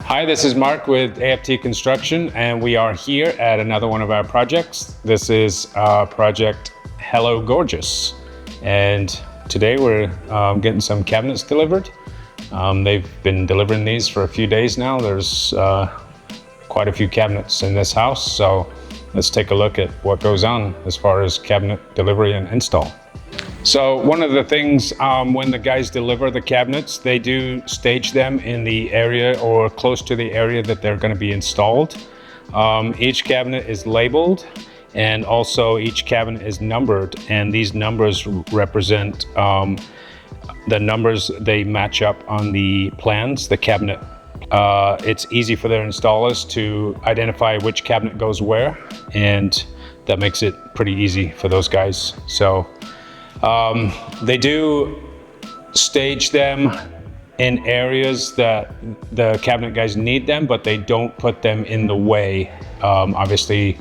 Hi, this is Mark with AFT Construction, and we are here at another one of our projects. This is project Hello Gorgeous, and today we're getting some cabinets delivered. They've been delivering these for a few days now. There's quite a few cabinets in this house, so let's take a look at what goes on as far as cabinet delivery and install. So one of the things when the guys deliver the cabinets, they do stage them in the area or close to the area that they're going to be installed. Each cabinet is labeled, and also each cabinet is numbered, and these numbers represent the numbers they match up on the plans, the cabinet. It's easy for their installers to identify which cabinet goes where, and that makes it pretty easy for those guys. So they do stage them in areas that the cabinet guys need them, but they don't put them in the way. Obviously,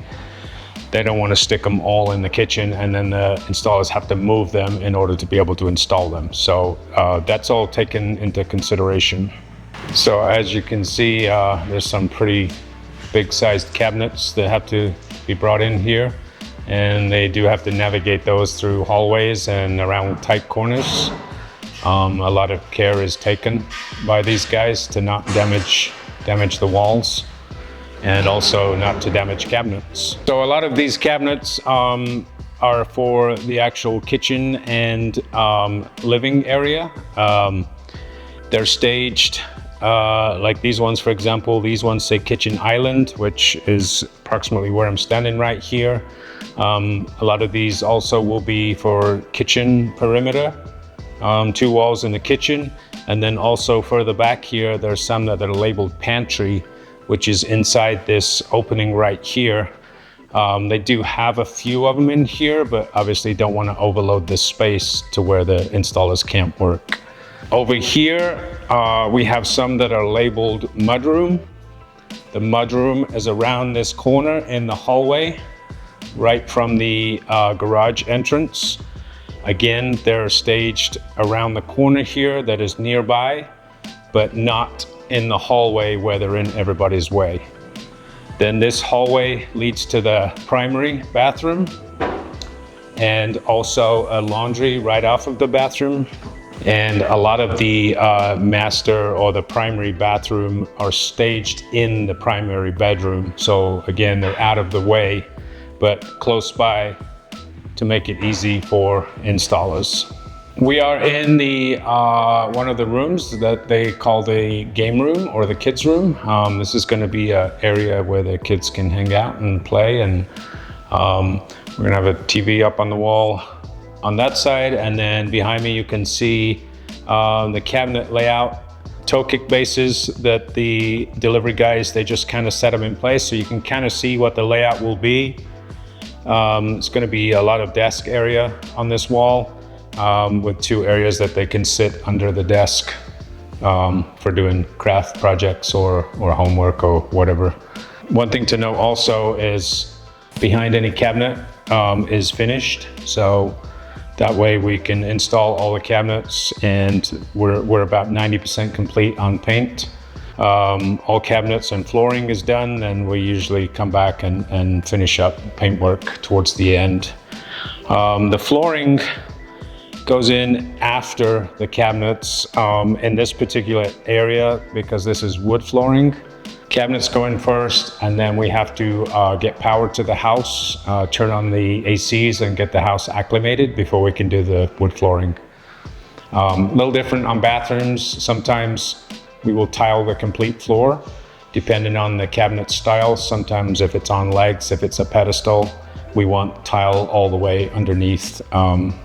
they don't want to stick them all in the kitchen and then the installers have to move them in order to be able to install them. So that's all taken into consideration. So as you can see, there's some pretty big sized cabinets that have to be brought in here. And they do have to navigate those through hallways and around tight corners. A lot of care is taken by these guys to not damage the walls and also not to damage cabinets. So a lot of these cabinets are for the actual kitchen and living area. They're staged like these ones, for example. These ones say kitchen island, which is approximately where I'm standing right here. A lot of these also will be for kitchen perimeter, 2 walls in the kitchen, and then also further back here there's some that are labeled pantry, which is inside this opening right here. They do have a few of them in here, but obviously don't want to overload this space to where the installers can't work. Over here we have some that are labeled mudroom. The mudroom is around this corner in the hallway, right from the garage entrance. Again, they're staged around the corner here that is nearby, but not in the hallway where they're in everybody's way. Then this hallway leads to the primary bathroom and also a laundry right off of the bathroom. And a lot of the master or the primary bathroom are staged in the primary bedroom. So again, they're out of the way, but close by to make it easy for installers. We are in the one of the rooms that they call the game room or the kids room. This is going to be an area where the kids can hang out and play, and we're going to have a TV up on the wall on that side, and then behind me you can see the cabinet layout. Toe kick bases that the delivery guys, they just kind of set them in place so you can kind of see what the layout will be. It's going to be a lot of desk area on this wall with 2 areas that they can sit under the desk for doing craft projects or homework or whatever. One thing to note also is behind any cabinet is finished, so that way we can install all the cabinets, and we're about 90% complete on paint. All cabinets and flooring is done, and we usually come back and finish up paintwork towards the end. The flooring goes in after the cabinets in this particular area because this is wood flooring. Cabinets go in first, and then we have to get power to the house, turn on the ACs and get the house acclimated before we can do the wood flooring. A little different on bathrooms. Sometimes we will tile the complete floor depending on the cabinet style. Sometimes if it's on legs, if it's a pedestal, we want tile all the way underneath.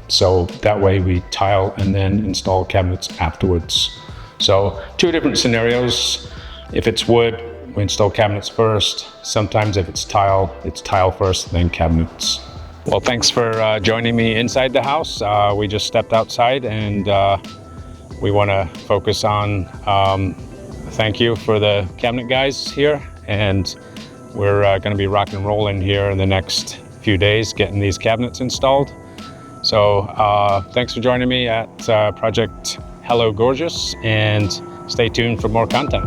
So that way we tile and then install cabinets afterwards. So 2 different scenarios. If it's wood, we install cabinets first. Sometimes if it's tile first, then cabinets. Well, thanks for joining me inside the house. We just stepped outside, and we want to focus on thank you for the cabinet guys here, and we're going to be rock and rolling here in the next few days getting these cabinets installed. So thanks for joining me at Project Hello Gorgeous, and stay tuned for more content.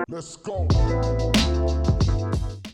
Let's go.